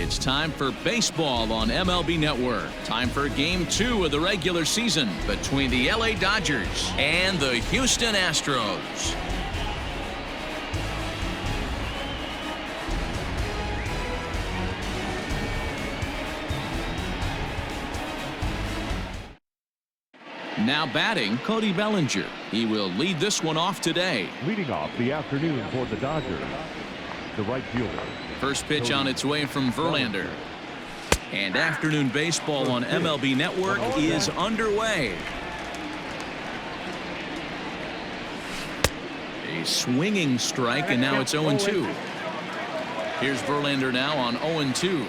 It's time for baseball on MLB Network. Time for Game 2 of the regular season between the LA Dodgers and the Houston Astros. Now batting, Cody Bellinger. He will lead this one off today. Leading off the afternoon for the Dodgers, the right fielder. First pitch on its way from Verlander. And afternoon baseball on MLB Network is underway. A swinging strike, and now it's 0-2. Here's Verlander now on 0-2.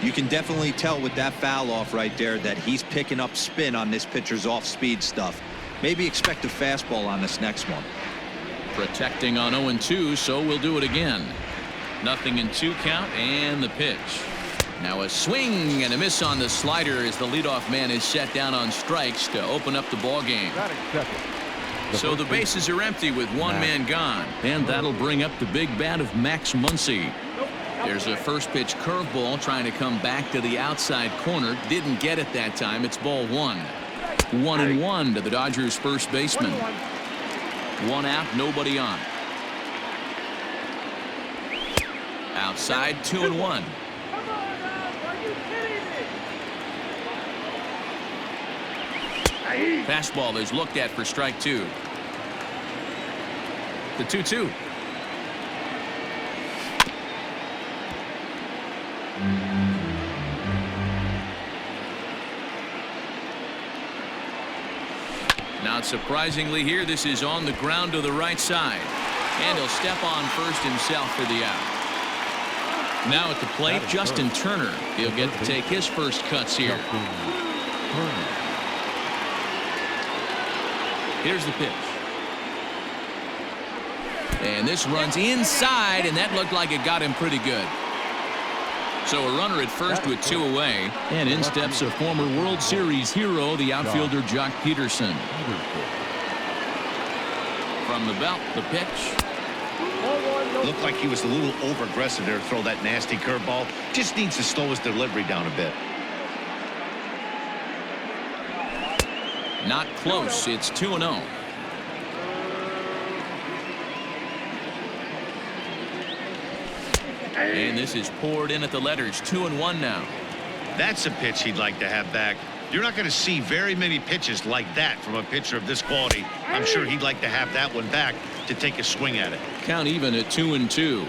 You can definitely tell with that foul off right there that he's picking up spin on this pitcher's off-speed stuff. Maybe expect a fastball on this next one. Protecting on 0-2, so we'll do it again. 0-2 count, and the pitch. Now a swing and a miss on the slider as the leadoff man is set down on strikes to open up the ball game. So the bases are empty with one man gone, and that'll bring up the big bat of Max Muncy. There's a first pitch curveball trying to come back to the outside corner. Didn't get it that time. It's ball one. 1-1 to the Dodgers first baseman. One out, nobody on. Outside, 2-1. Fastball is looked at for strike two. The 2-2. Not surprisingly here, this is on the ground to the right side. And he'll step on first himself for the out. Now at the plate, Justin Turner. He'll get to take his first cuts here. Here's the pitch. And this runs inside, and that looked like it got him pretty good. So a runner at first with two away. And in steps a former World Series hero, the outfielder Jock Peterson. From the belt, the pitch. Looked like he was a little over-aggressive there to throw that nasty curveball. Just needs to slow his delivery down a bit. Not close. It's 2-0. And this is poured in at the letters. 2-1 now. That's a pitch he'd like to have back. You're not going to see very many pitches like that from a pitcher of this quality. I'm sure he'd like to have that one back to take a swing at it. Count even at 2-2.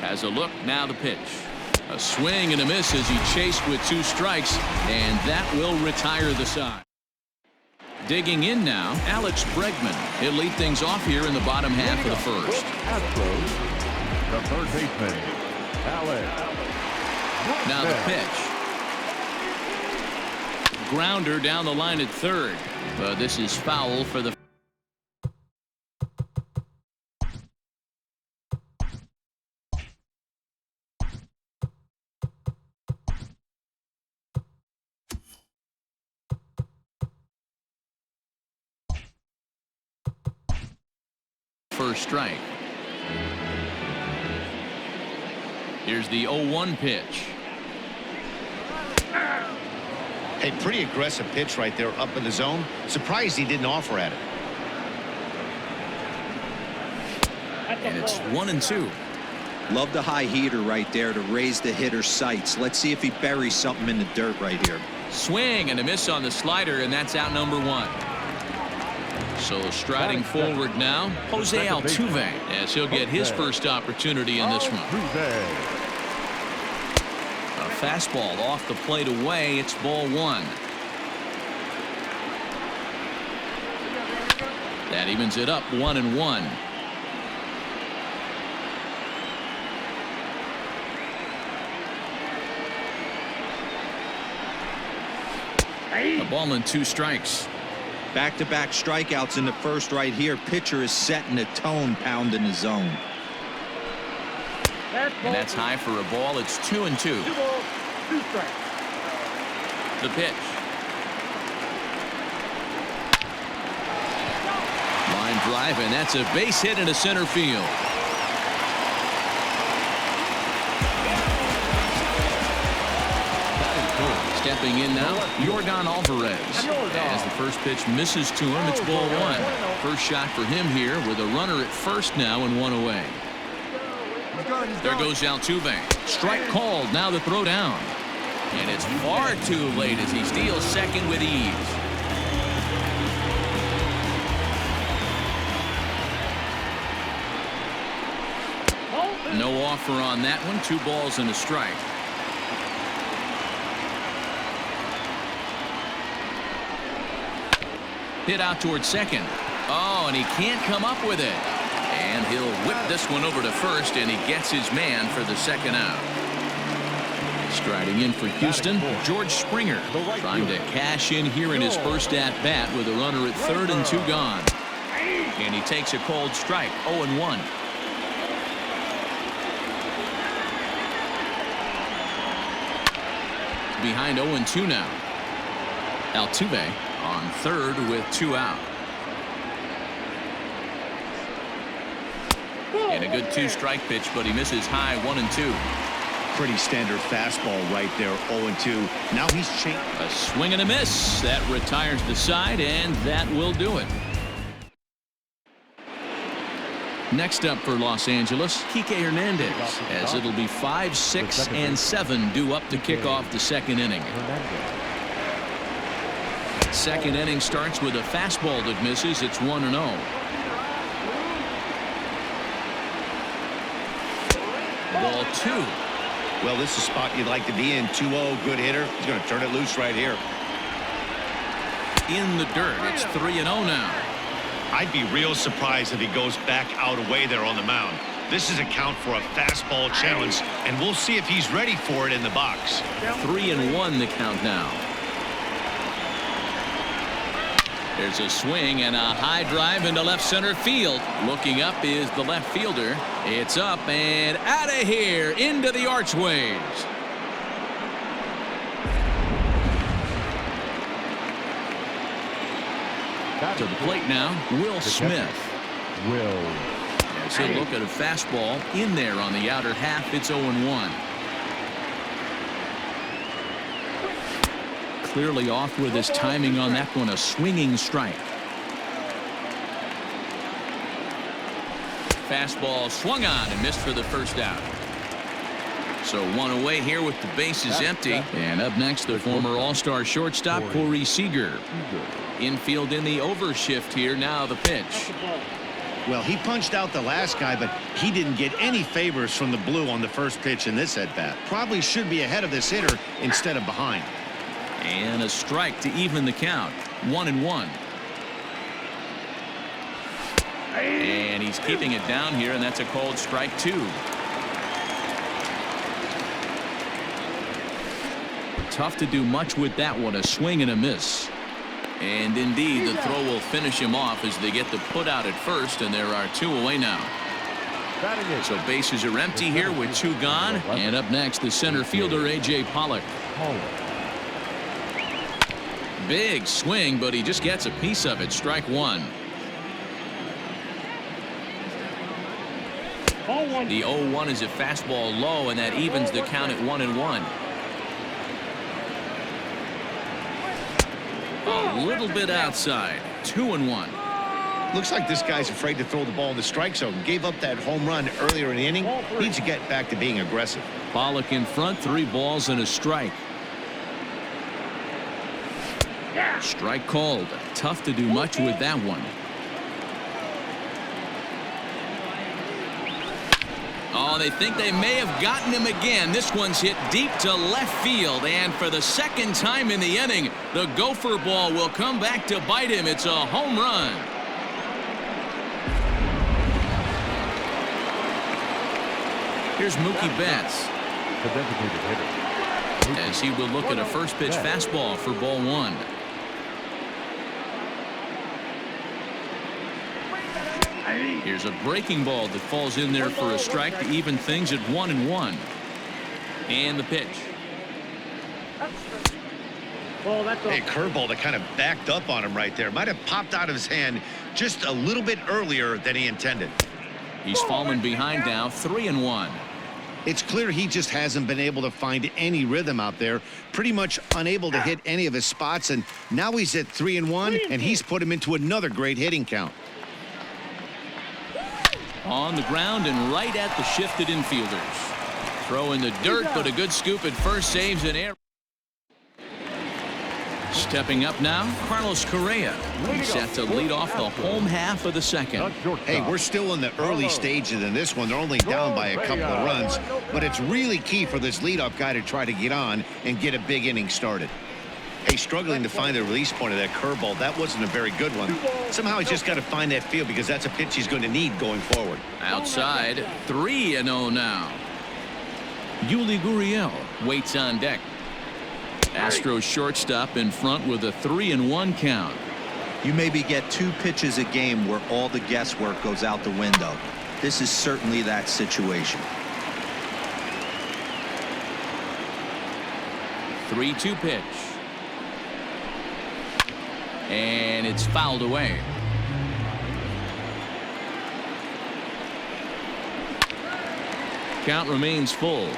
Has a look, now the pitch. A swing and a miss as he chased with two strikes, and that will retire the side. Digging in now, Alex Bregman. He'll lead things off here in the bottom half of the first. Astros, the third baseman, Alex. Now the pitch. Grounder down the line at third. But this is foul for the first strike. Here's the 0-1 pitch. A pretty aggressive pitch right there up in the zone. Surprised he didn't offer at it. And it's 1-2. Love the high heater right there to raise the hitter's sights. Let's see if he buries something in the dirt right here. Swing and a miss on the slider, and that's out number one. So striding forward now, Jose Altuve, as he'll get his first opportunity in this one. A fastball off the plate away. It's ball one. That evens it up 1-1. A ball and two strikes. Back-to-back strikeouts in the first right here. Pitcher is setting the tone, pounding the zone. And that's high for a ball. It's 2-2. The pitch. Line drive, and that's a base hit into center field. Stepping in now, Yordan Alvarez. As the first pitch misses to him, it's ball one. First shot for him here with a runner at first now and one away. There goes Altuve. Strike called. Now the throw down. And it's far too late as he steals second with ease. No offer on that one. 2 balls and a strike. Hit out towards second. Oh, and he can't come up with it. And he'll whip this one over to first, and he gets his man for the second out. Striding in for Houston, George Springer, trying to cash in here in his first at-bat with a runner at third and 2 gone. And he takes a cold strike, 0-1. Behind 0-2 now. Altuve on third with 2 out. And a good 2-strike pitch, but he misses high, 1-2. Pretty standard fastball right there, 0-2. Now he's changed. A swing and a miss. That retires the side, and that will do it. Next up for Los Angeles, Kike Hernandez, as it'll be 5, 6, and 7 due up to kick off the second inning. Second inning starts with a fastball that misses. It's 1-0. Ball 2. Well, this is a spot you'd like to be in. 2-0, good hitter. He's going to turn it loose right here. In the dirt. It's 3-0 now. I'd be real surprised if he goes back out away there on the mound. This is a count for a fastball challenge, and we'll see if he's ready for it in the box. 3-1 the count now. There's a swing and a high drive into left center field. Looking up is the left fielder. It's up and out of here into the archways. To the plate now, Will Smith. As he'll look at a fastball in there on the outer half. It's 0-1. Clearly off with his timing on that one. A swinging strike. Fastball swung on and missed for the first out. So 1 away here with the bases empty. And up next, the former All-Star shortstop Corey Seager. Infield in the overshift here. Now the pitch. Well, he punched out the last guy, but he didn't get any favors from the blue on the first pitch in this at-bat. Probably should be ahead of this hitter instead of behind. And a strike to even the count. 1-1. And he's keeping it down here, and that's a called strike 2. Tough to do much with that one. A swing and a miss. And indeed, the throw will finish him off as they get the put out at first, and there are 2 away now. So bases are empty here with 2 gone. And up next, the center fielder, A.J. Pollock. Big swing, but he just gets a piece of it. Strike 1. The 0-1 is a fastball low, and that evens the count at 1-1. A little bit outside. 2-1. Looks like this guy's afraid to throw the ball in the strike zone. Gave up that home run earlier in the inning. Needs to get back to being aggressive. Pollock in front. 3 balls and a strike. Strike called. Tough to do much with that one. Oh, they think they may have gotten him again. This one's hit deep to left field, and for the second time in the inning, the gopher ball will come back to bite him. It's a home run. Here's Mookie Betts. As he will look at a first pitch fastball for ball 1. Here's a breaking ball that falls in there for a strike to even things at 1-1. And the pitch. Hey, curveball that kind of backed up on him right there. Might have popped out of his hand just a little bit earlier than he intended. He's fallen behind now, 3-1. It's clear he just hasn't been able to find any rhythm out there, pretty much unable to hit any of his spots, and now he's at 3-1, and he's put him into another great hitting count. On the ground and right at the shifted infielders. Throw in the dirt, but a good scoop at first, saves an error. Stepping up now, Carlos Correa. He's set to lead off the home half of the second. Hey, we're still in the early stages in this one. They're only down by a couple of runs, but it's really key for this leadoff guy to try to get on and get a big inning started. Hey, struggling to find the release point of that curveball. That wasn't a very good one. Somehow he's just got to find that feel because that's a pitch he's going to need going forward. Outside, 3-0 now. Yuli Gurriel waits on deck. Astros shortstop in front with a 3-1 count. You maybe get 2 pitches a game where all the guesswork goes out the window. This is certainly that situation. 3-2 pitch. And it's fouled away. Count remains full.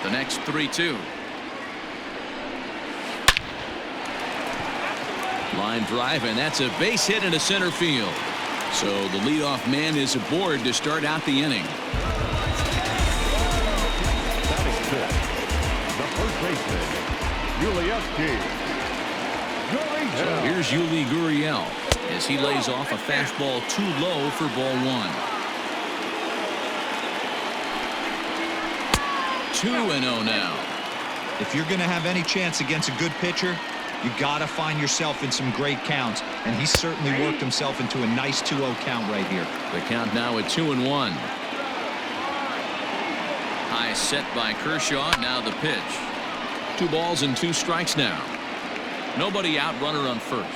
The next 3-2. Line drive, and that's a base hit into center field. So the leadoff man is aboard to start out the inning. Batting fifth, the first baseman, So here's Yuli Gurriel as he lays off a fastball too low for ball 1. 2-0 now. If you're going to have any chance against a good pitcher, you got to find yourself in some great counts, and he certainly worked himself into a nice 2-0 count right here. The count now at 2-1. High set by Kershaw. Now the pitch. 2 balls and 2 strikes now. Nobody out, runner on first.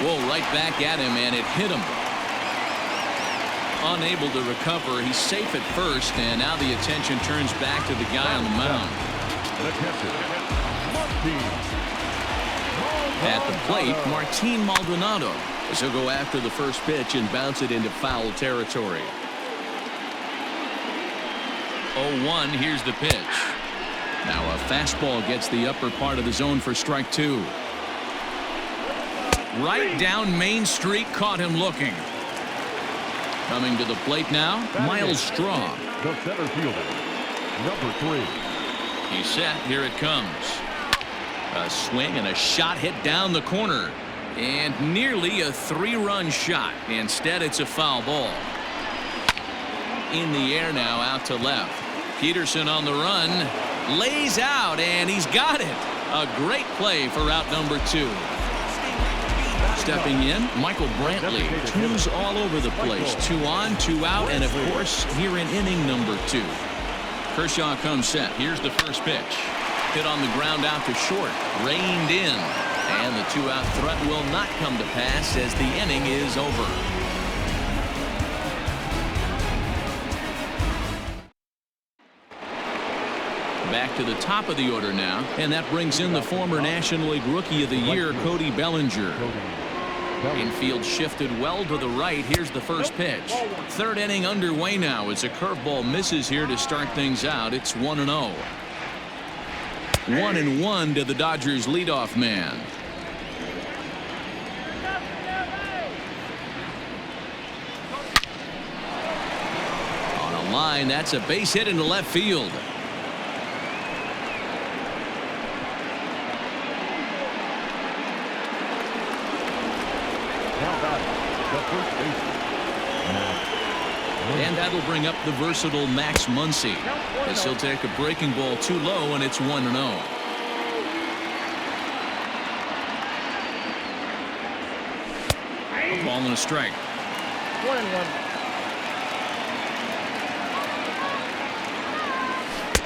Whoa, right back at him, and it hit him. Unable to recover. He's safe at first, and now the attention turns back to the guy on the mound. At the plate, Martin Maldonado as he'll go after the first pitch and bounce it into foul territory. 0-1. Here's the pitch. Now a fastball gets the upper part of the zone for strike 2. Right down Main Street, caught him looking. Coming to the plate now, Miles Straw. The center fielder, number 3. He's set. Here it comes. A swing and a shot hit down the corner. And nearly a 3-run shot. Instead, it's a foul ball. In the air now, out to left. Peterson on the run. Lays out, and he's got it. A great play for out number 2. Stepping in, Michael Brantley. 2s all over the place. 2 on, 2 out, and of course, here in inning number 2. Kershaw comes set. Here's the first pitch. Hit on the ground out to short. Reined in. And the 2-out threat will not come to pass as the inning is over. Back to the top of the order now, and that brings in the former National League Rookie of the Year, Cody Bellinger. Infield shifted well to the right. Here's the first pitch. 3rd inning underway now as a curveball misses here to start things out. It's 1-0. 1-1 to the Dodgers leadoff man. On a line, that's a base hit into left field. And that'll bring up the versatile Max Muncy as he'll take a breaking ball too low, and it's 1-0. A ball and a strike. 1-1.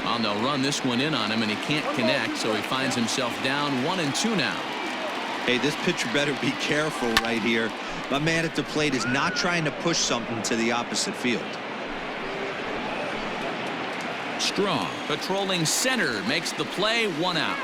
Well, they'll run this one in on him, and he can't connect, so he finds himself down 1-2 now. Hey, this pitcher better be careful right here. My man at the plate is not trying to push something to the opposite field. Strong patrolling center makes the play. 1 out.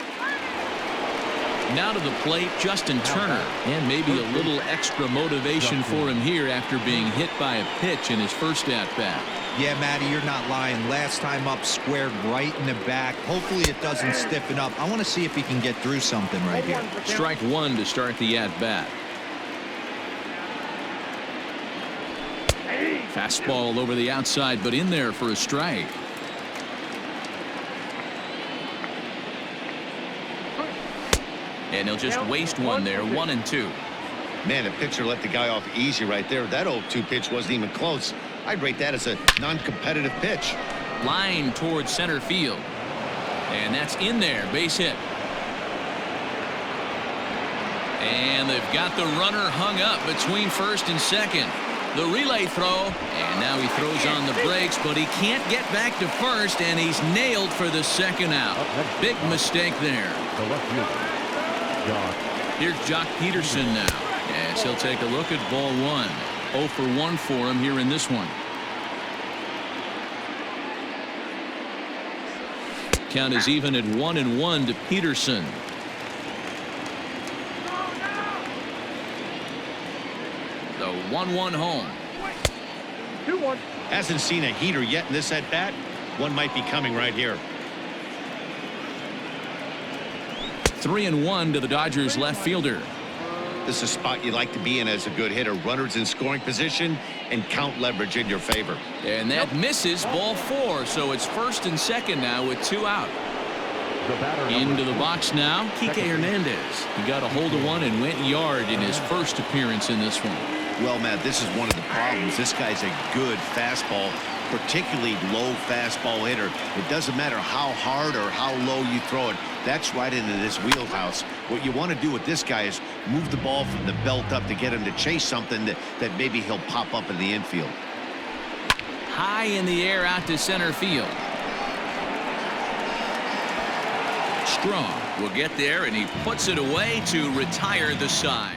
Now to the plate, Justin Turner. And maybe a little extra motivation for him here after being hit by a pitch in his first at-bat. Yeah, Matty, you're not lying. Last time up, squared right in the back. Hopefully it doesn't stiffen up. I want to see if he can get through something right here. Strike one to start the at-bat. Fastball over the outside, but in there for a strike. And he'll just waste one there, 1-2. Man, the pitcher let the guy off easy right there. That 0-2 pitch wasn't even close. I'd rate that as a non-competitive pitch. Line towards center field. And that's in there, base hit. And they've got the runner hung up between first and second. The relay throw, and now he throws on the brakes, but he can't get back to first, and he's nailed for the second out. Big mistake there. The left fielder, Jock. Here's Jock Peterson now, as he'll take a look at ball one. 0 for 1 for him here in this one. Count is even at 1-1 to Peterson. The 1-1 home. 2-1. Hasn't seen a heater yet in this at-bat. One might be coming right here. 3-1 to the Dodgers left fielder. This is a spot you like to be in as a good hitter. Runners in scoring position and count leverage in your favor. And that misses, ball 4. So it's first and second now with 2 out. The batter Into the box now, Kike Hernandez. He got a hold of one and went yard in his first appearance in this one. Well, Matt, this is one of the problems. This guy's a good fastball, particularly low fastball hitter. It doesn't matter how hard or how low you throw it. That's right into this wheelhouse. What you want to do with this guy is move the ball from the belt up to get him to chase something that maybe he'll pop up in the infield. High in the air out to center field. Strong will get there, and he puts it away to retire the side.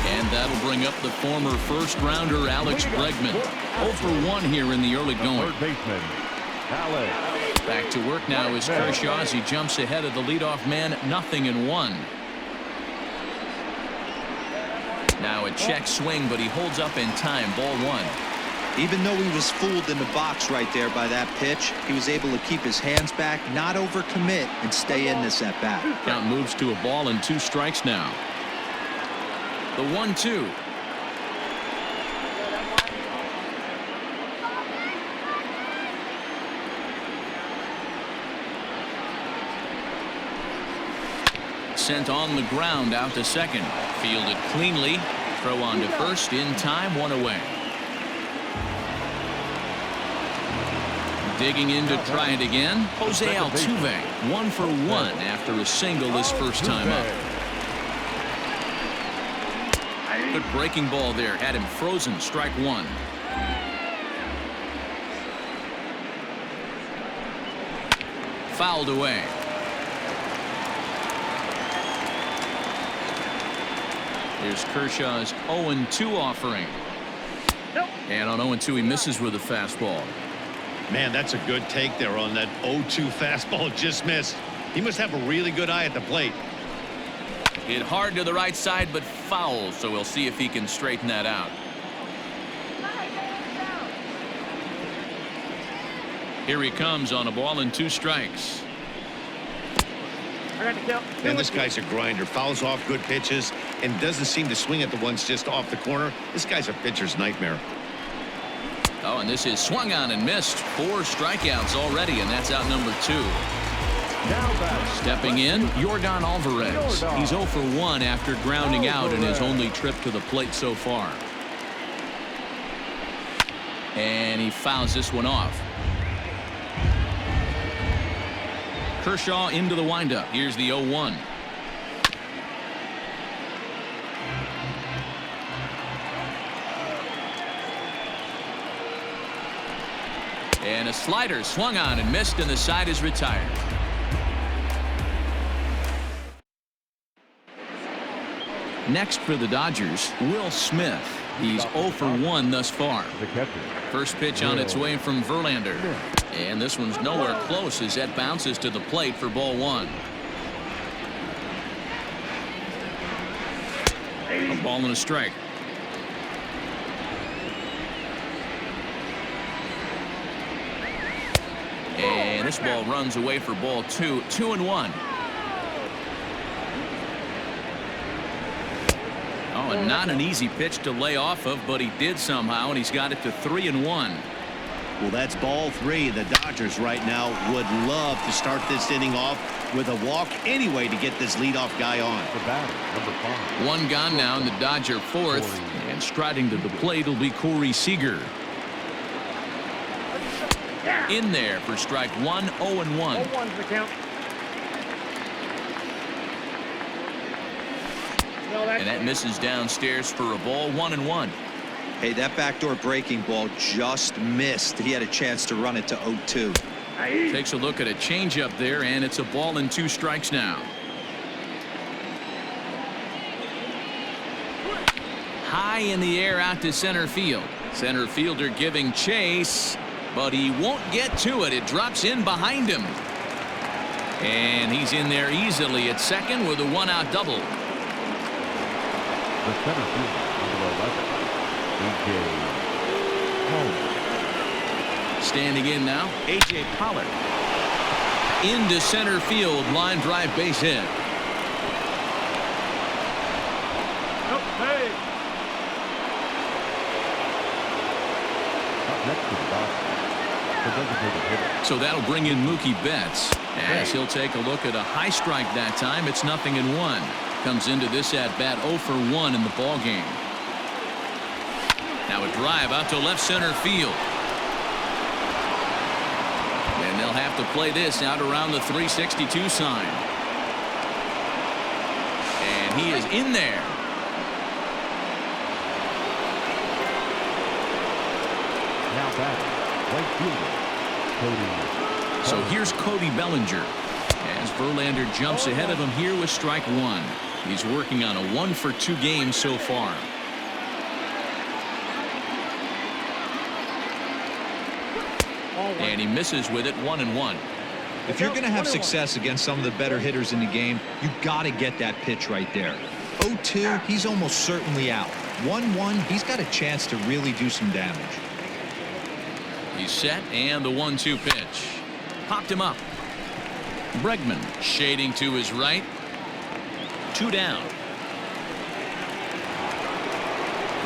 And that'll bring up the former first-rounder Alex Bregman. 0 for 1 here in the early going. third baseman, Alex. Back to work now is Kershaw as he jumps ahead of the leadoff man, 0-1. Now a check swing, but he holds up in time, ball 1. Even though he was fooled in the box right there by that pitch, he was able to keep his hands back, not overcommit, and stay in this at-bat. Count moves to a ball and 2 strikes now. The 1-2. Sent on the ground out to second. Fielded cleanly. Throw on to first in time, 1 away. Digging in to try it again. Jose Altuve, 1 for 1 after a single this first time up. Good breaking ball there. Had him frozen. Strike 1. Fouled away. Here's Kershaw's 0-2 offering. And on 0-2 he misses with a fastball. Man, that's a good take there on that 0-2 fastball. Just missed. He must have a really good eye at the plate. Hit hard to the right side, but foul, so we'll see if he can straighten that out. Here he comes on a ball and 2 strikes. I got the count. Man, this guy's a grinder. Fouls off good pitches and doesn't seem to swing at the ones just off the corner. This guy's a pitcher's nightmare. Oh, and this is swung on and missed. 4 strikeouts already, and that's out number 2. Now back. Stepping in, Yordan Alvarez. He's 0 for 1 after grounding out in his only trip to the plate so far. And he fouls this one off. Kershaw into the windup. Here's the 0-1. And a slider swung on and missed, and the side is retired. Next for the Dodgers, Will Smith. He's 0 for 1 thus far. The catcher. First pitch on its way from Verlander. And this one's nowhere close as that bounces to the plate for ball 1. A ball and a strike. And this ball runs away for ball 2. 2-1. Oh, and not an easy pitch to lay off of, but he did somehow, and he's got it to 3-1. Well, that's ball 3. The Dodgers right now would love to start this inning off with a walk anyway to get this leadoff guy on. The batter, number 5. One gone now in the Dodger fourth, and striding to the plate will be Corey Seager. In there for strike 1. 0-1. 0-1's the count. And that misses downstairs for a ball. 1-1. Hey, that backdoor breaking ball just missed. He had a chance to run it to 0-2. Takes a look at a changeup there, and it's a ball and 2 strikes now. High in the air out to center field. Center fielder giving chase, but he won't get to it. It drops in behind him. And he's in there easily at second with a 1-out double. The center fielder, number 11, A.J. Pollard. Standing in now, A.J. Pollard. Into center field, line drive base hit. Hey. Up next to the Dodgers, the designated hitter. So that'll bring in Mookie Betts, as he'll take a look at a high strike that time. It's 0-1. Comes into this at bat 0 for 1 in the ball game. Now a drive out to left center field. And they'll have to play this out around the 362 sign. And he is in there. Now batting, right fielder, Cody. So here's Cody Bellinger, as Verlander jumps ahead of him here with strike 1. He's working on a 1 for 2 game so far. And he misses with it. 1-1. If you're going to have success against some of the better hitters in the game, you got to get that pitch right there. 0-2, he's almost certainly out. 1-1, he's got a chance to really do some damage. He's set, and the 1-2 pitch. Popped him up. Bregman shading to his right. 2 down.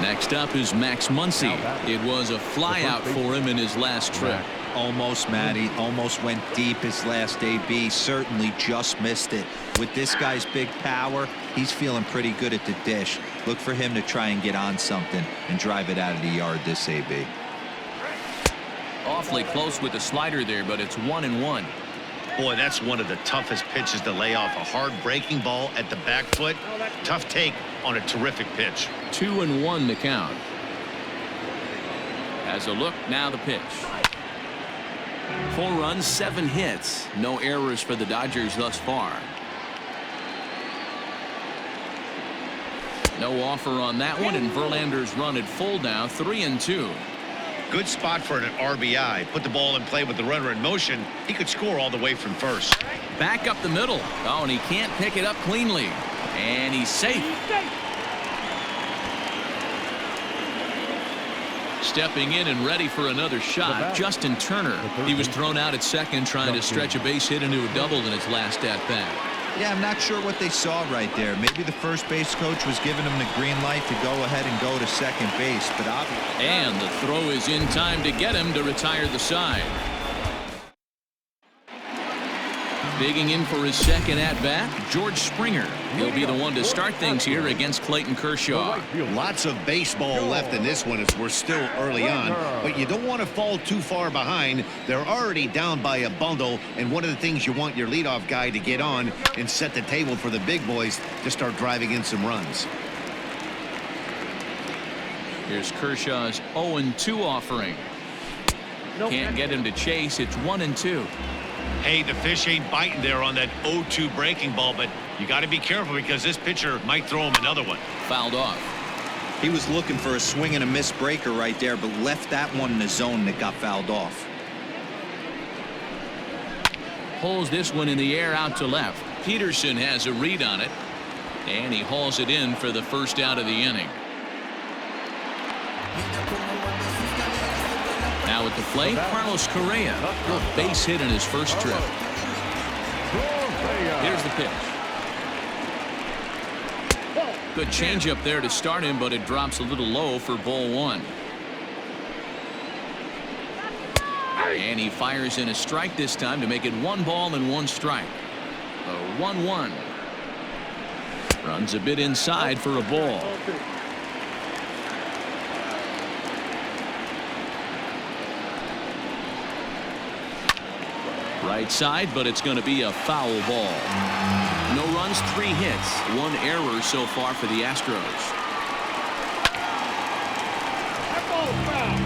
Next up is Max Muncy. It was a flyout for him in his last trip. Almost, Matty. Almost went deep his last AB. Certainly just missed it. With this guy's big power, he's feeling pretty good at the dish. Look for him to try and get on something and drive it out of the yard this AB. Awfully close with the slider there, but it's 1-1. Boy, that's one of the toughest pitches to lay off. A hard breaking ball at the back foot. Tough take on a terrific pitch. 2-1 the count. As a look, now the pitch. 4 runs, 7 hits. No errors for the Dodgers thus far. No offer on that one, and Verlander's run at full now. 3-2. Good spot for an RBI. Put the ball in play with the runner in motion. He could score all the way from first. Back up the middle. Oh, and he can't pick it up cleanly. And he's safe. Stepping in and ready for another shot, Justin Turner. He was thrown out at second trying to stretch a base hit into a double in his last at-bat. Yeah, I'm not sure what they saw right there. Maybe the first base coach was giving him the green light to go ahead and go to second base, but obviously. And the throw is in time to get him to retire the side. Digging in for his second at-bat, George Springer. He'll be the one to start things here against Clayton Kershaw. Lots of baseball left in this one as we're still early on, but you don't want to fall too far behind. They're already down by a bundle, and one of the things you want your leadoff guy to get on and set the table for the big boys to start driving in some runs. Here's Kershaw's 0-2 offering. Can't get him to chase. It's 1-2. Hey, the fish ain't biting there on that 0-2 breaking ball, but you got to be careful because this pitcher might throw him another one. Fouled off. He was looking for a swing and a miss breaker right there, but left that one in the zone that got fouled off. Pulls this one in the air out to left. Peterson has a read on it. And he hauls it in for the first out of the inning. Now at the plate, Carlos Correa. A base hit in his first trip. Here's the pitch. Good changeup there to start him, but it drops a little low for ball one. And he fires in a strike this time to make it 1 ball and 1 strike. The 1-1. Runs a bit inside for a ball. Right side, but it's going to be a foul ball. No runs, 3 hits, 1 error so far for the Astros. That ball's foul.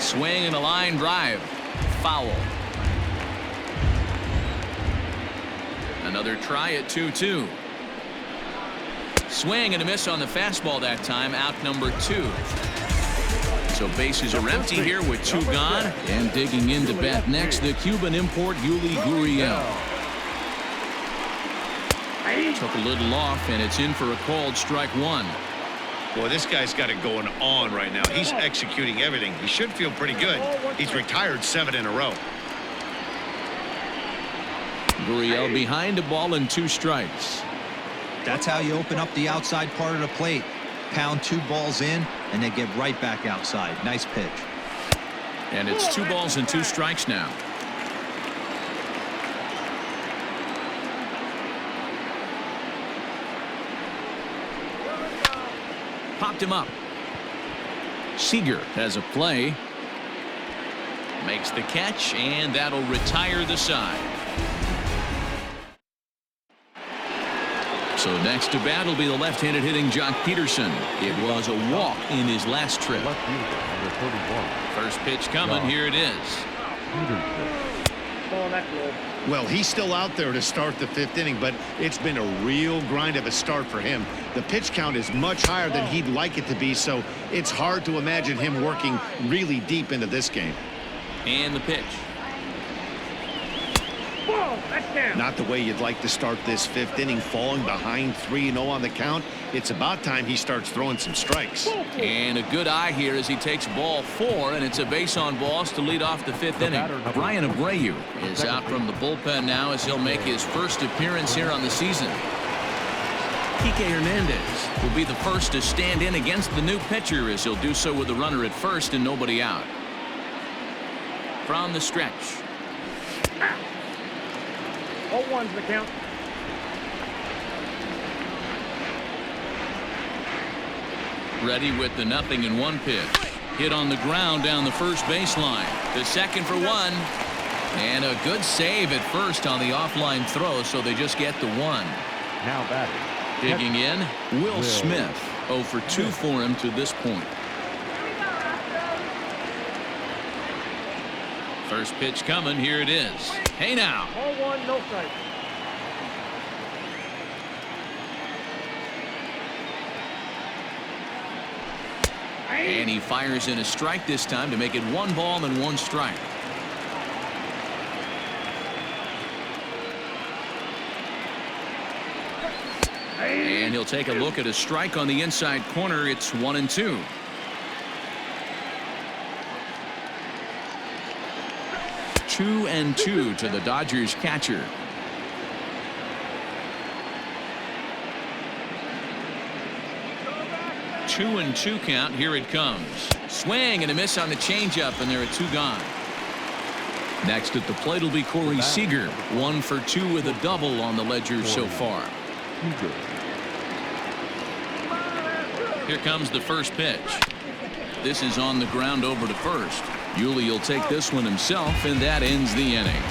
Swing and a line drive. Foul. Another try at 2-2. Swing and a miss on the fastball that time. Out number 2. So bases are empty here with 2 gone. And digging in to bat next, the Cuban import Yuli Gurriel. Took a little off, and it's in for a called strike 1. Boy, this guy's got it going on right now. He's executing everything. He should feel pretty good. He's retired 7 in a row. Gurriel behind a ball and 2 strikes. That's how you open up the outside part of the plate. Pound 2 balls in, and they get right back outside. Nice pitch. And it's 2 balls and 2 strikes now. Popped him up. Seager has a play. Makes the catch, and that'll retire the side. So next to bat will be the left-handed hitting Jock Peterson. It was a walk in his last trip. First pitch coming. Here it is. Ball that low. Well, he's still out there to start the 5th inning, but it's been a real grind of a start for him. The pitch count is much higher than he'd like it to be, so it's hard to imagine him working really deep into this game. And the pitch. Ball, that's down. Not the way you'd like to start this 5th inning, falling behind 3-0 on the count. It's about time he starts throwing some strikes. And a good eye here as he takes ball 4, and it's a base on balls to lead off the 5th inning. Brian Abreu is out from the bullpen now as he'll make his first appearance here on the season. Kike Hernandez will be the first to stand in against the new pitcher as he'll do so with the runner at first and nobody out. From the stretch. 0-1's the count. Ready with the 0-1 pitch. Hit on the ground down the first baseline. The second for 1. And a good save at first on the offline throw, so they just get the 1. Now batting. Digging in, Will Smith. 0 for 2 for him to this point. First pitch coming. Here it is. Hey now. 0-1, no strike. And he fires in a strike this time to make it 1 ball and 1 strike. And he'll take a look at a strike on the inside corner. It's 1-2. Two and 2 to the Dodgers catcher. Two and 2 count. Here it comes. Swing and a miss on the changeup, and there are 2 gone. Next at the plate will be Corey Seager. 1 for 2 with a double on the ledger so far. Here comes the first pitch. This is on the ground over to first. Yuli will take this one himself, and that ends the inning.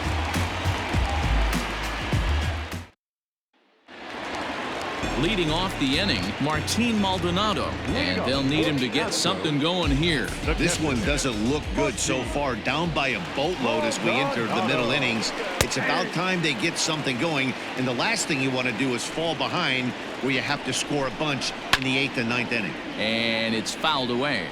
Leading off the inning, Martin Maldonado, and they'll need him to get something going here. This one doesn't look good so far. Down by a boatload as we enter the middle innings. It's about time they get something going, and the last thing you want to do is fall behind where you have to score a bunch in the 8th and 9th inning. And it's fouled away.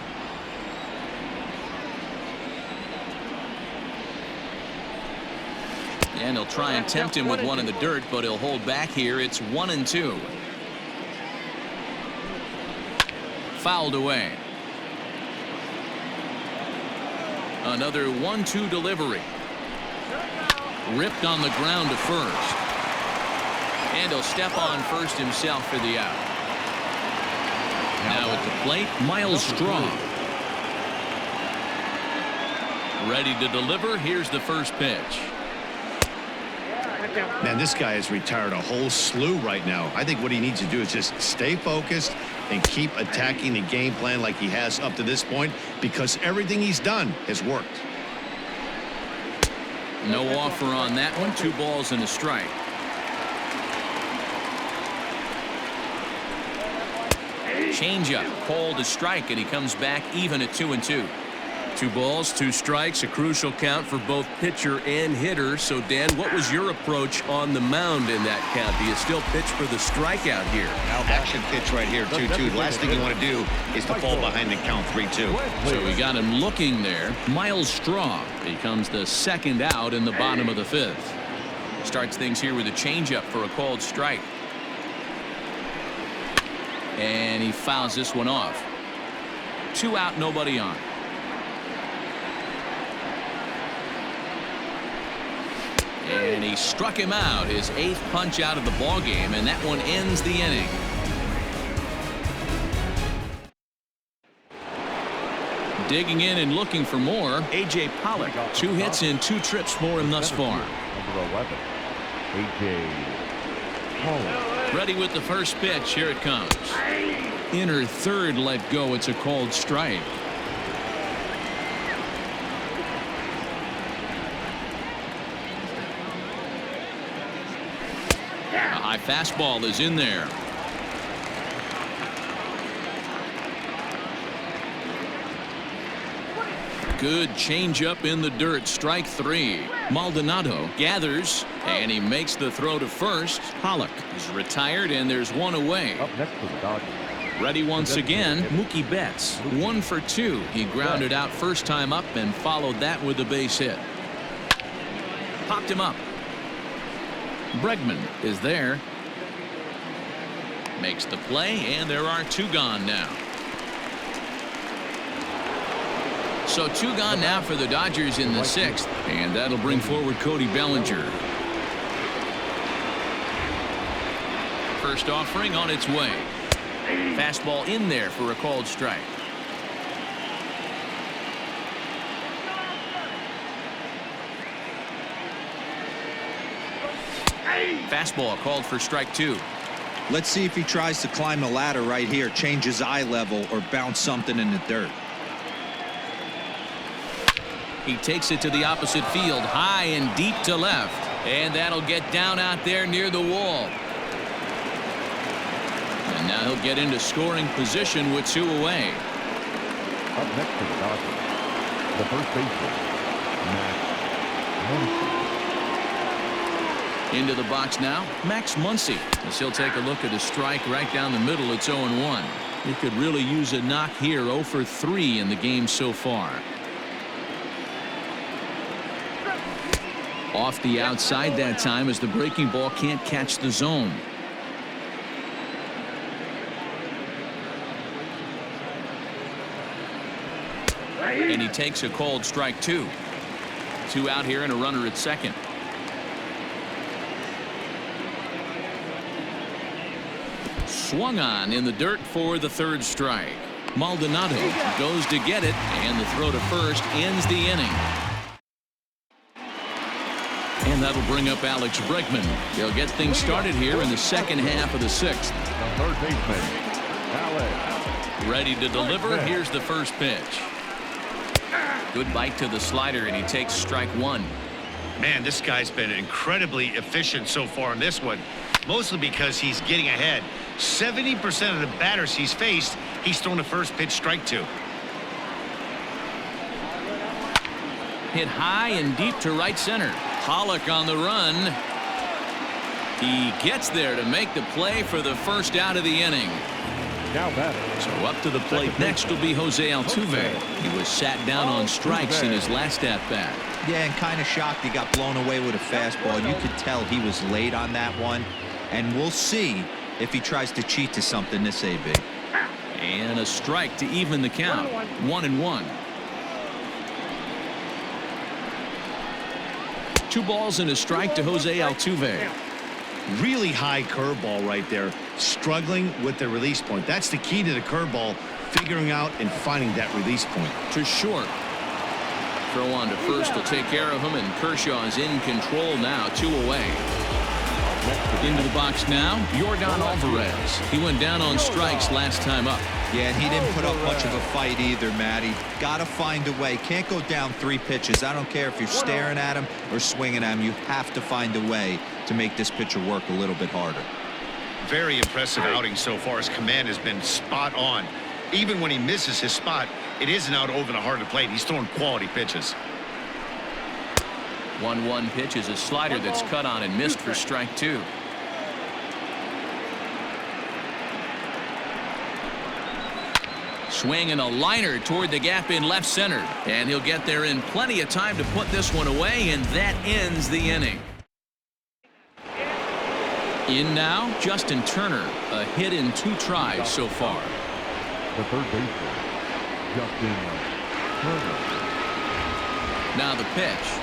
And he'll try and tempt him with one in the dirt, but he'll hold back here. It's 1-2. Fouled away. Another 1-2 delivery. Ripped on the ground to first. And he'll step on first himself for the out. Now at the plate, Miles Straw. Ready to deliver. Here's the first pitch. Man, this guy has retired a whole slew right now. I think what he needs to do is just stay focused and keep attacking the game plan like he has up to this point, because everything he's done has worked. No offer on that one. 2 balls and a strike. Changeup called a strike, and he comes back even at 2-2. 2 balls, 2 strikes, a crucial count for both pitcher and hitter. So, Dan, what was your approach on the mound in that count? Do you still pitch for the strikeout here? Action pitch right here, 2-2. Last thing you want to do is to fall behind the count 3-2. So we got him looking there. Miles Straw becomes the second out in the bottom of the 5th. Starts things here with a changeup for a called strike. And he fouls this one off. 2 out, nobody on. And he struck him out, his 8th punch out of the ball game, and that one ends the inning. Digging in and looking for more, A.J. Pollock. 2 hits and 2 trips for him thus far. Number 11, A.J. Pollock. Ready with the first pitch. Here it comes. Inner third let go. It's a called strike. A high fastball is in there. Good changeup in the dirt. Strike 3. Maldonado gathers, and he makes the throw to first. Pollock is retired, and there's one away. Up next for the Dodgers. Ready once again, Mookie Betts. 1 for 2. He grounded out first time up and followed that with a base hit. Popped him up. Bregman is there. Makes the play, and there are 2 gone now. So 2 gone now for the Dodgers in the 6th, and that'll bring forward Cody Bellinger. First offering on its way. Fastball in there for a called strike. Fastball called for strike 2. Let's see if he tries to climb the ladder right here, change his eye level, or bounce something in the dirt. He takes it to the opposite field, high and deep to left, and that'll get down out there near the wall. And now he'll get into scoring position with 2 away. Up next for the Dodgers, the first baseman, Max Muncy. Into the box now, Max Muncy, as he'll take a look at a strike right down the middle. It's 0-1. He could really use a knock here. 0 for 3 in the game so far. Off the outside that time, as the breaking ball can't catch the zone. And he takes a called strike 2. 2 out here and a runner at second. Swung on in the dirt for the 3rd strike. Maldonado goes to get it, and the throw to first ends the inning. And that'll bring up Alex Bregman. They'll get things started here in the second half of the 6th. The third baseman, Alex. Ready to deliver. Here's the first pitch. Good bite to the slider, and he takes strike 1. Man, this guy's been incredibly efficient so far in this one, mostly because he's getting ahead. 70% of the batters he's faced, he's thrown the first pitch strike 2. Hit high and deep to right center. Pollock on the run. He gets there to make the play for the first out of the inning. Now batting. So up to the plate next will be Jose Altuve. He was sat down on strikes in his last at bat. Yeah, and kind of shocked he got blown away with a fastball. You could tell he was late on that one. And we'll see if he tries to cheat to something this AB. And a strike to even the count. 1-1. 2 balls and a strike to Jose Altuve. Really high curveball right there. Struggling with the release point. That's the key to the curveball. Figuring out and finding that release point. To short. Throw on to first will take care of him, and Kershaw is in control now. 2 away. Into the box now, Yordan Alvarez. He went down on strikes last time up. Yeah, and he didn't put up much of a fight either, Matty. Got to find a way. Can't go down 3 pitches. I don't care if you're staring at him or swinging at him. You have to find a way to make this pitcher work a little bit harder. Very impressive outing so far. His command has been spot on. Even when he misses his spot, it isn't out over the heart of the plate. He's throwing quality pitches. 1-1 pitch is a slider that's cut on and missed for strike 2. Swing and a liner toward the gap in left center, and he'll get there in plenty of time to put this one away, and that ends the inning. In now, Justin Turner, a hit in 2 tries so far. The third baseman, Justin Turner. Now the pitch.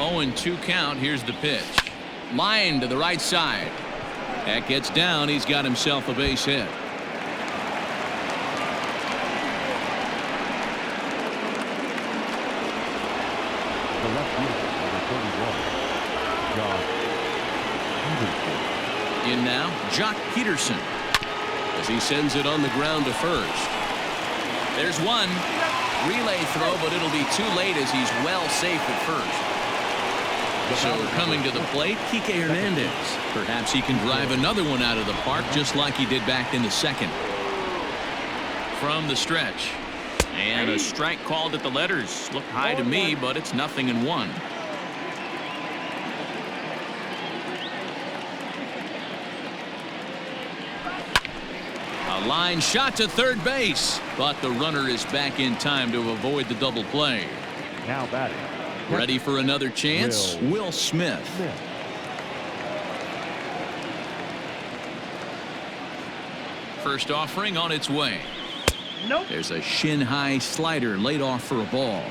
Oh, and 2 count. Here's the pitch. Line to the right side. That gets down. He's got himself a base hit. The left fielder, number 31, Josh Peterson. In now, Jock Peterson, as he sends it on the ground to first. There's one. Relay throw, but it'll be too late as he's well safe at first. So coming to the plate, Kike Hernandez. Perhaps he can drive another one out of the park just like he did back in the second. From the stretch. And a strike called at the letters. Looked high to me, but it's 0-1. A line shot to third base, but the runner is back in time to avoid the double play. Now batting. Ready for another chance? Will Smith. First offering on its way. Nope. There's a shin-high slider laid off for a ball.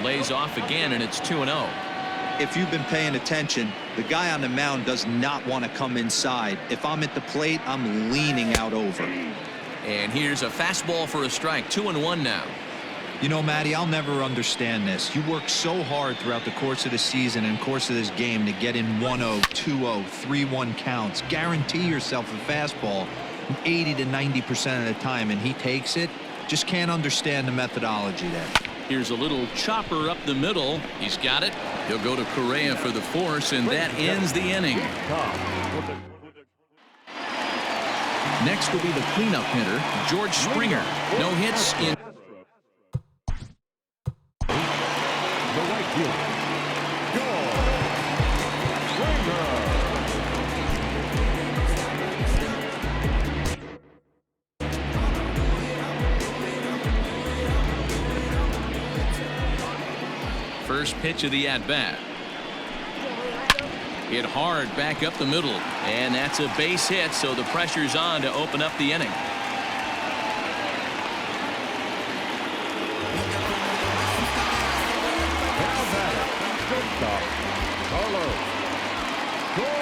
Lays off again, and it's 2-0. If you've been paying attention, the guy on the mound does not want to come inside. If I'm at the plate, I'm leaning out over. And here's a fastball for a strike. 2-1 now. You know, Matty, I'll never understand this. You work so hard throughout the course of the season and course of this game to get in 1-0, 2-0, 3-1 counts. Guarantee yourself a fastball 80 to 90% of the time, and he takes it. Just can't understand the methodology there. Here's a little chopper up the middle. He's got it. He'll go to Correa for the force, and that ends the inning. Next will be the cleanup hitter, George Springer. No hits in. The right fielder, George Springer. First pitch of the at-bat. Hit hard back up the middle, and that's a base hit, so the pressure's on to open up the inning.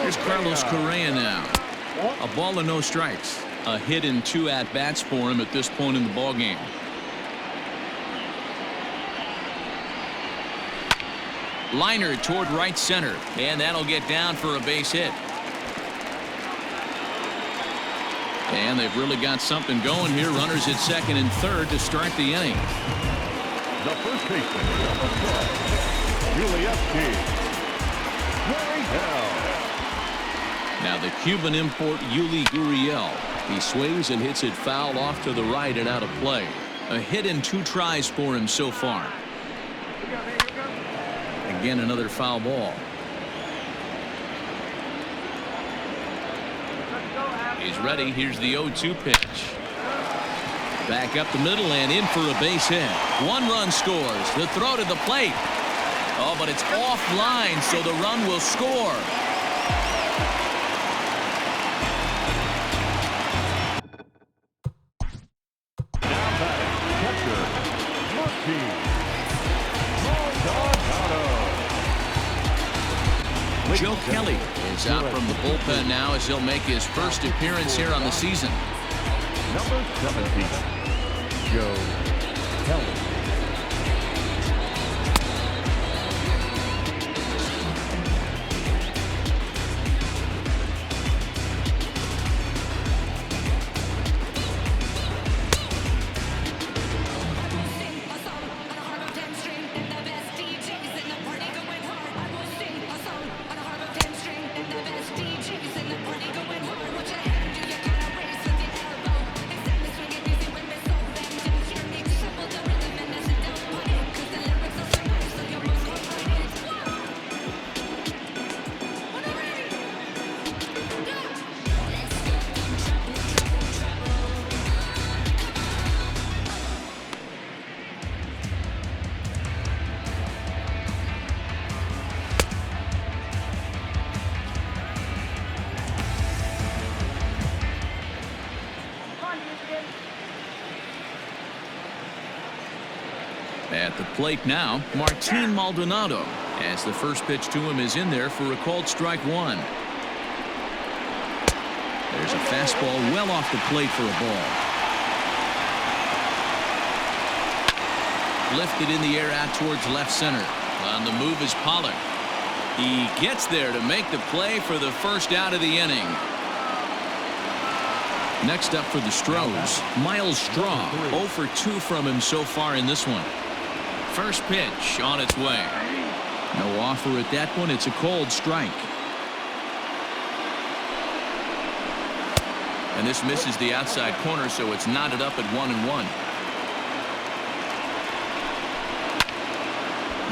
Here's Carlos Correa now. A ball and no strikes. A hit in 2 at-bats for him at this point in the ballgame. Liner toward right center, and that'll get down for a base hit. And they've really got something going here. Runners at second and third to start the inning. The first baseman, number 12, Yulieski. Now the Cuban import Yuli Gurriel. He swings and hits it foul off to the right and out of play. A hit and 2 tries for him so far. Again, another foul ball. He's ready. Here's the 0-2 pitch. Back up the middle and in for a base hit. 1 run scores. The throw to the plate. Oh, but it's offline, so the run will score. Joe Kelly is out from the bullpen now as he'll make his first appearance here on the season. Number 17, Joe Kelly. At the plate now, Martin Maldonado, as the first pitch to him is in there for a called strike 1. There's a fastball well off the plate for a ball. Lifted in the air out towards left center. On the move is Pollard. He gets there to make the play for the first out of the inning. Next up for the Astros, Miles Straw. 0 for 2 from him so far in this one. First pitch on its way. No offer at that one. It's a cold strike. And this misses the outside corner, so it's knotted up at 1-1.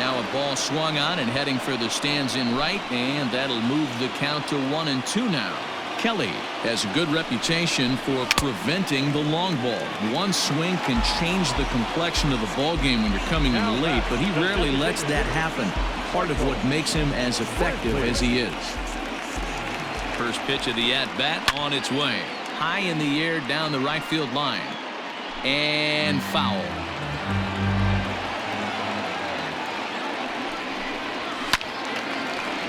Now a ball swung on and heading for the stands in right, and that'll move the count to 1-2 now. Kelly has a good reputation for preventing the long ball. One swing can change the complexion of the ball game when you're coming in late, but he rarely lets that happen. Part of what makes him as effective as he is. First pitch of the at-bat on its way. High in the air down the right field line. And foul.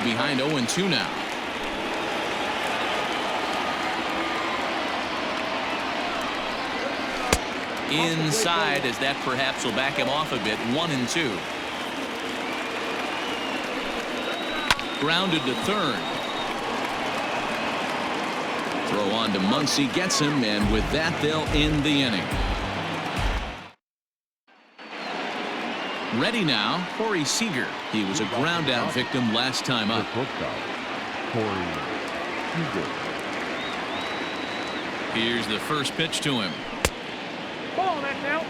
Behind 0-2 now. Inside, as that perhaps will back him off a bit. 1-2. Grounded to third. Throw on to Muncy, gets him, and with that they'll end the inning. Ready now, Corey Seager. He was a ground out victim last time up. Corey Seager. Here's the first pitch to him. Ball that now.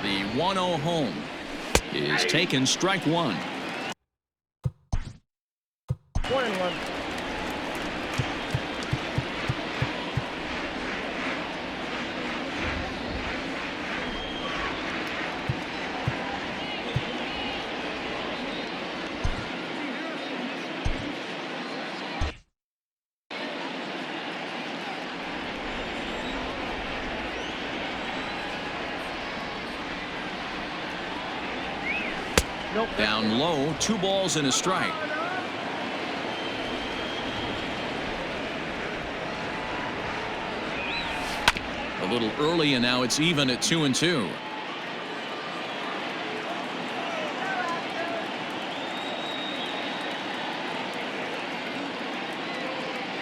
The 1-0 home is taken, strike 1. 1-1. Down low, 2 balls and a strike. A little early, and now it's even at 2-2.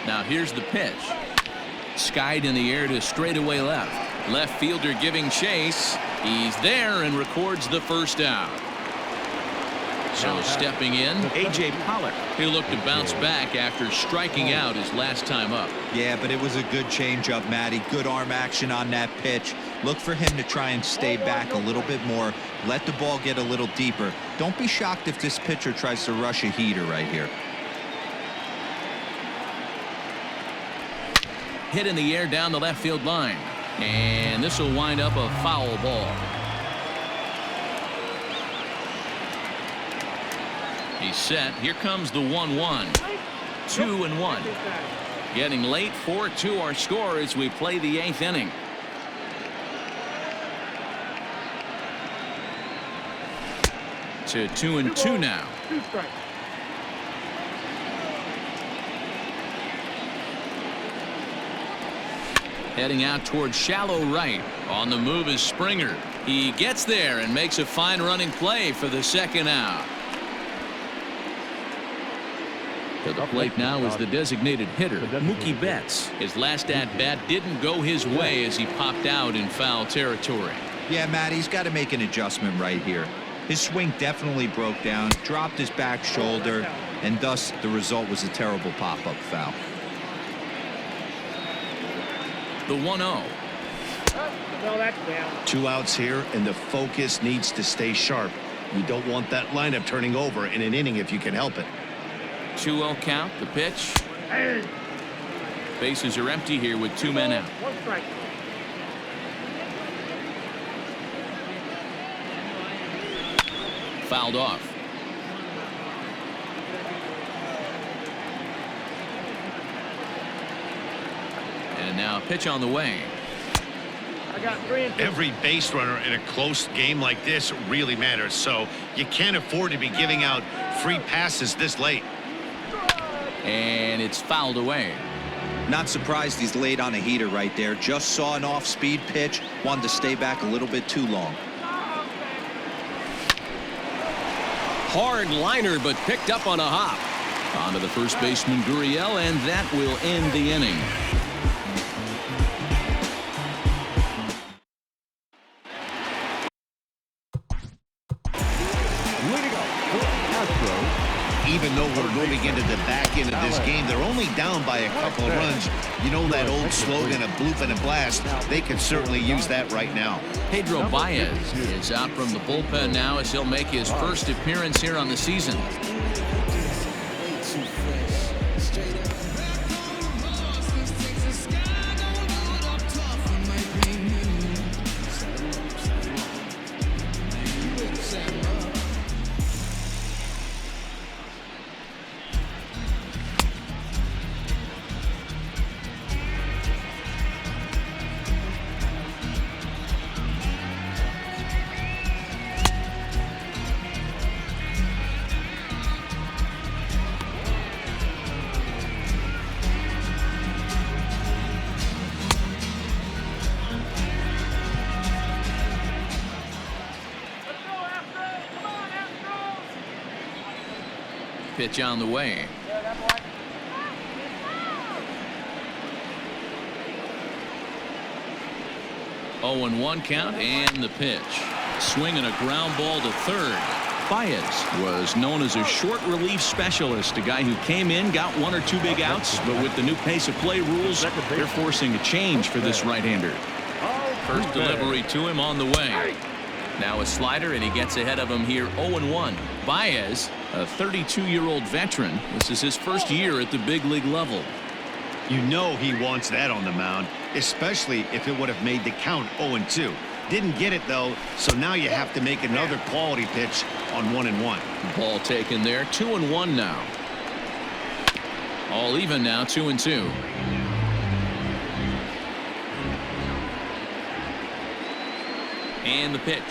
Now here's the pitch. Skied in the air to straightaway left. Left fielder giving chase. He's there and records the first out. So stepping in, A.J. Pollock. he'll look to bounce back after striking out his last time up. Yeah, but it was a good changeup, Matty. Good arm action on that pitch. Look for him to try and stay back a little bit more. Let the ball get a little deeper. Don't be shocked if this pitcher tries to rush a heater right here. Hit in the air down the left field line. And this will wind up a foul ball. He's set. Here comes the 1-1. 2-1. Getting late. 4-2 our score as we play the 8th inning. To 2-2 now. 2 strikes. Heading out towards shallow right. On the move is Springer. He gets there and makes a fine running play for the second out. To the plate now is the designated hitter, Mookie Betts. His last at-bat didn't go his way as he popped out in foul territory. Yeah, Matt, he's got to make an adjustment right here. His swing definitely broke down, dropped his back shoulder, and thus the result was a terrible pop-up foul. The 1-0. No, that's down. 2 outs here, and the focus needs to stay sharp. You don't want that lineup turning over in an inning if you can help it. 2-0 count. The pitch. Bases are empty here with 2 men out. 1 strike. Fouled off. And now pitch on the way. I got 3 and 2. Every base runner in a close game like this really matters, so you can't afford to be giving out free passes this late. And it's fouled away. Not surprised he's laid on a heater right there. Just saw an off-speed pitch. Wanted to stay back a little bit too long. Hard liner, but picked up on a hop. On to the first baseman, Gurriel, and that will end the inning. Leading up for Astros. Even though we're moving into the back end of this game, they're only down by a couple of runs. You know that old slogan of bloof and a blast? They could certainly use that right now. Pedro Baez is out from the bullpen now as he'll make his first appearance here on the season. Pitch on the way. 0-1 count and the pitch. Swinging a ground ball to third. Baez was known as a short relief specialist, a guy who came in, got 1 or 2 big outs, but with the new pace of play rules, they're forcing a change for this right-hander. First delivery to him on the way. Now a slider, and he gets ahead of him here. 0-1. Baez, a 32-year-old veteran. This is his first year at the big league level. You know he wants that on the mound, especially if it would have made the count 0-2. Didn't get it, though, so now you have to make another quality pitch on 1-1. Ball taken there. 2-1 now. All even now. 2-2. And the pitch.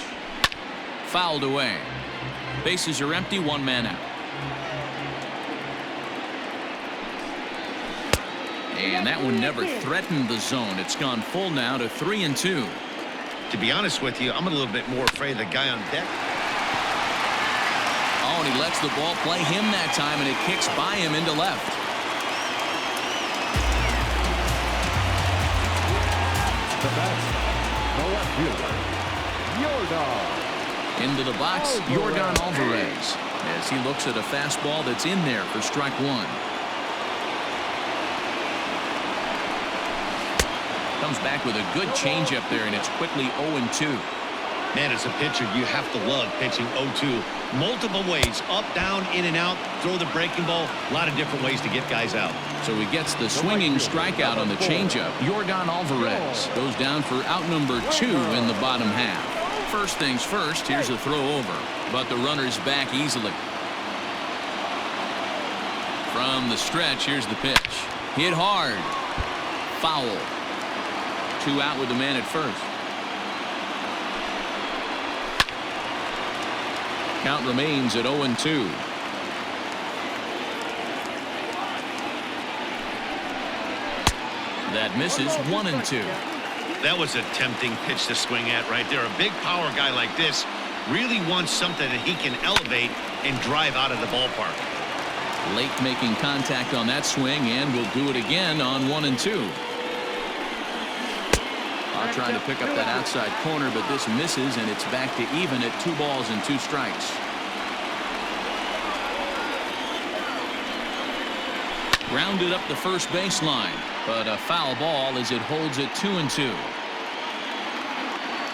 Fouled away. Bases are empty. 1 man out. And that one never threatened the zone. It's gone full now to 3-2. To be honest with you, I'm a little bit more afraid of the guy on deck. Oh, and he lets the ball play him that time, and it kicks by him into left. The bat, the left fielder, Yordan. Into the box, Yordan Alvarez. as he looks at a fastball that's in there for strike one. Comes back with a good changeup there, and it's quickly 0-2. Man, as a pitcher, you have to love pitching 0-2. Multiple ways, up, down, in and out, throw the breaking ball. A lot of different ways to get guys out. So he gets the swinging strikeout on the changeup. Yordan Alvarez goes down for out number 2 in the bottom half. First things first, here's a throw over, but the runner's back easily. From the stretch, here's the pitch. Hit hard. Foul. 2 out with the man at first. Count remains at 0-2. That misses. 1-2. That was a tempting pitch to swing at right there. A big power guy like this really wants something that he can elevate and drive out of the ballpark. Lake making contact on that swing, and will do it again on 1-2. Trying to pick up that outside corner, but this misses, and it's back to even at 2 balls and 2 strikes. Grounded up the first baseline, but a foul ball as it holds it 2-2.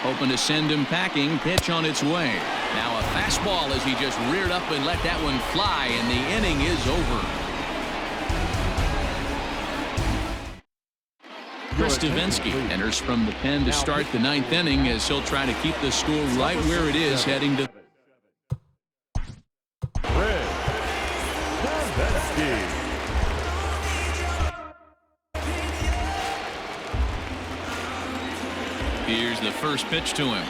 Hoping to send him packing. Pitch on its way. Now a fastball as he just reared up and let that one fly, and the inning is over. Chris Davinsky enters from the pen to start the 9th inning, as he'll try to keep the score right where it is heading to. Chris Davinsky. Here's the first pitch to him.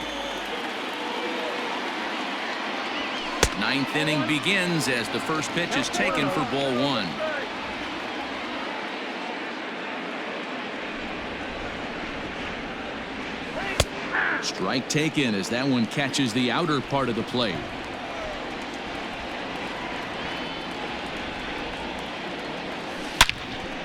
9th inning begins as the first pitch is taken for ball 1. Strike taken as that one catches the outer part of the plate.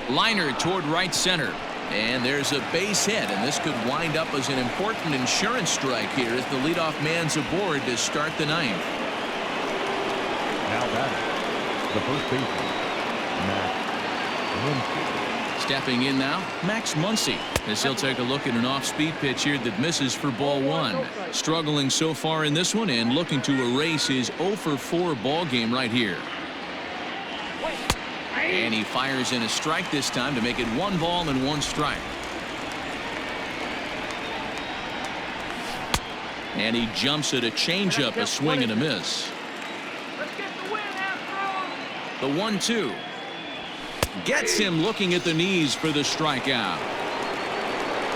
Liner toward right center. And there's a base hit, and this could wind up as an important insurance strike here as the leadoff man's aboard to start the 9th. Now batting, the first baseman, Max Muncy. Stepping in now, Max Muncy, as he'll take a look at an off-speed pitch here that misses for ball 1. Struggling so far in this one and looking to erase his 0-for-4 ball game right here. And he fires in a strike this time to make it 1 ball and 1 strike. And he jumps at a changeup, a swing and a miss. The 1-2 gets him looking at the knees for the strikeout.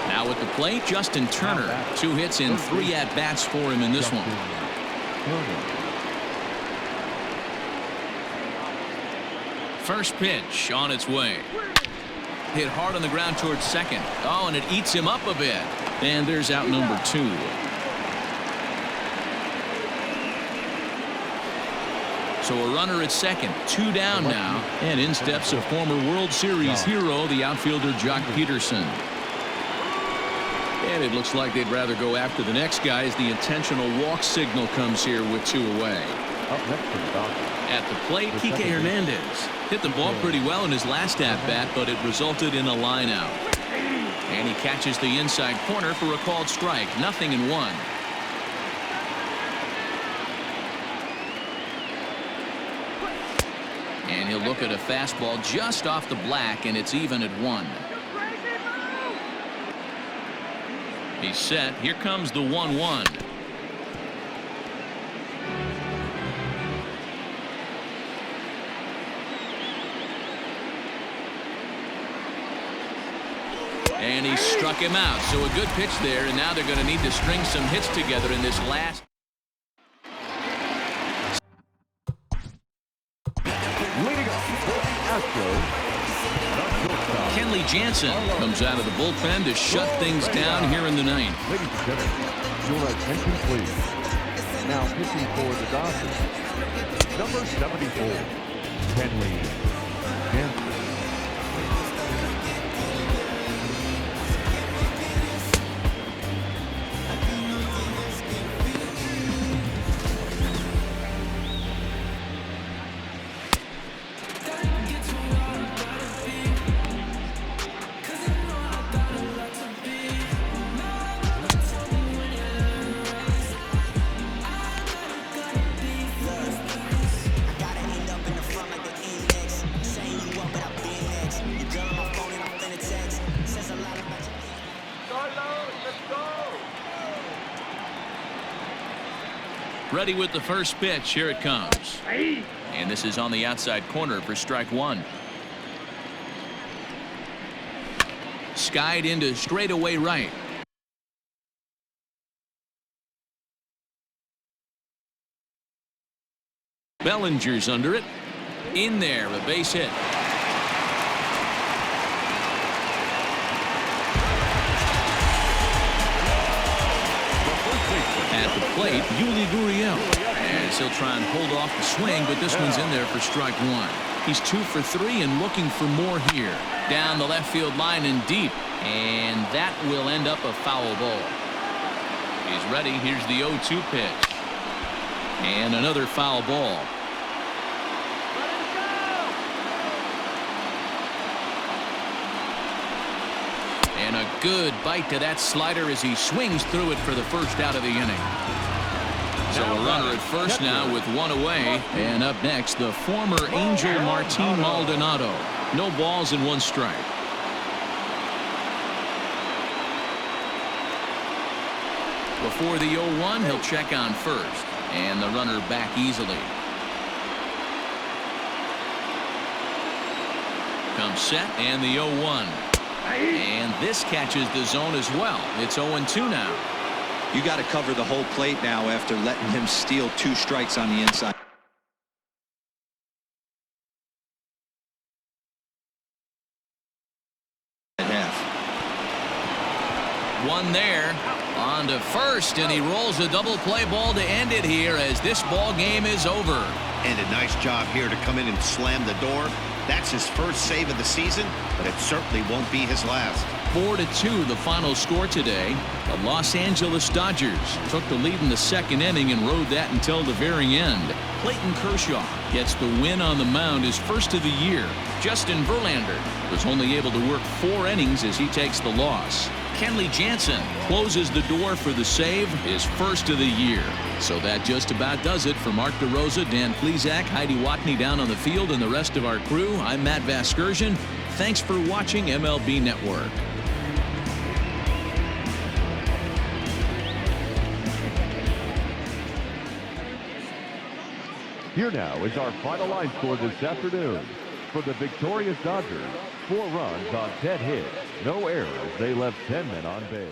Now at the plate, Justin Turner. 2 hits and 3 at-bats for him in this one. First pitch on its way. Hit hard on the ground towards second. Oh, and it eats him up a bit. And there's out number 2. So a runner at second, 2 down now, and in steps a former World Series hero, the outfielder Jock Peterson. And it looks like they'd rather go after the next guy as the intentional walk signal comes here with 2 away. Up next to the Dodgers. At the plate, Kike Hernandez hit the ball pretty well in his last at-bat, but it resulted in a line out. And he catches the inside corner for a called strike. 0-1. And he'll look at a fastball just off the black, and it's even at 1. He's set. Here comes the 1-1. And he struck him out. So a good pitch there, and now they're going to need to string some hits together in this last. Leading up for the Astros, Kenley Jansen comes out of the bullpen to shut things down here in the 9th. ladies and gentlemen, your attention please. Now pitching for the Dodgers, number 74, Kenley Jansen. Ready with the first pitch. Here it comes. And this is on the outside corner for strike one. Skied into straightaway right. Bellinger's under it. In there, a base hit. At the plate, Yuli Gurriel. As he'll try and hold off the swing, but this one's in there for strike one. He's 2 for 3 and looking for more here. Down the left field line and deep. And that will end up a foul ball. He's ready. Here's the 0-2 pitch. And another foul ball. And a good bite to that slider as he swings through it for the first out of the inning. So a runner at first now with one away. And up next, the former Angel Martin Maldonado. No balls and 1 strike. Before the 0-1, he'll check on first. And the runner back easily. Comes set and the 0-1. And this catches the zone as well. It's 0-2 now. You got to cover the whole plate now after letting him steal 2 strikes on the inside. One there. On to first, and he rolls a double play ball to end it here as this ball game is over. And a nice job here to come in and slam the door. That's his first save of the season, but it certainly won't be his last. 4-2 the final score today. The Los Angeles Dodgers took the lead in the second inning and rode that until the very end. Clayton Kershaw gets the win on the mound, his first of the year. Justin Verlander was only able to work 4 innings as he takes the loss. Kenley Jansen closes the door for the save, his first of the year. So that just about does it. For Mark DeRosa, Dan Plesac, Heidi Watney down on the field, and the rest of our crew, I'm Matt Vasgersian. Thanks for watching MLB Network. Here now is our final line score this afternoon. For the victorious Dodgers, 4 runs on 10 hits, no errors. They left 10 men on base.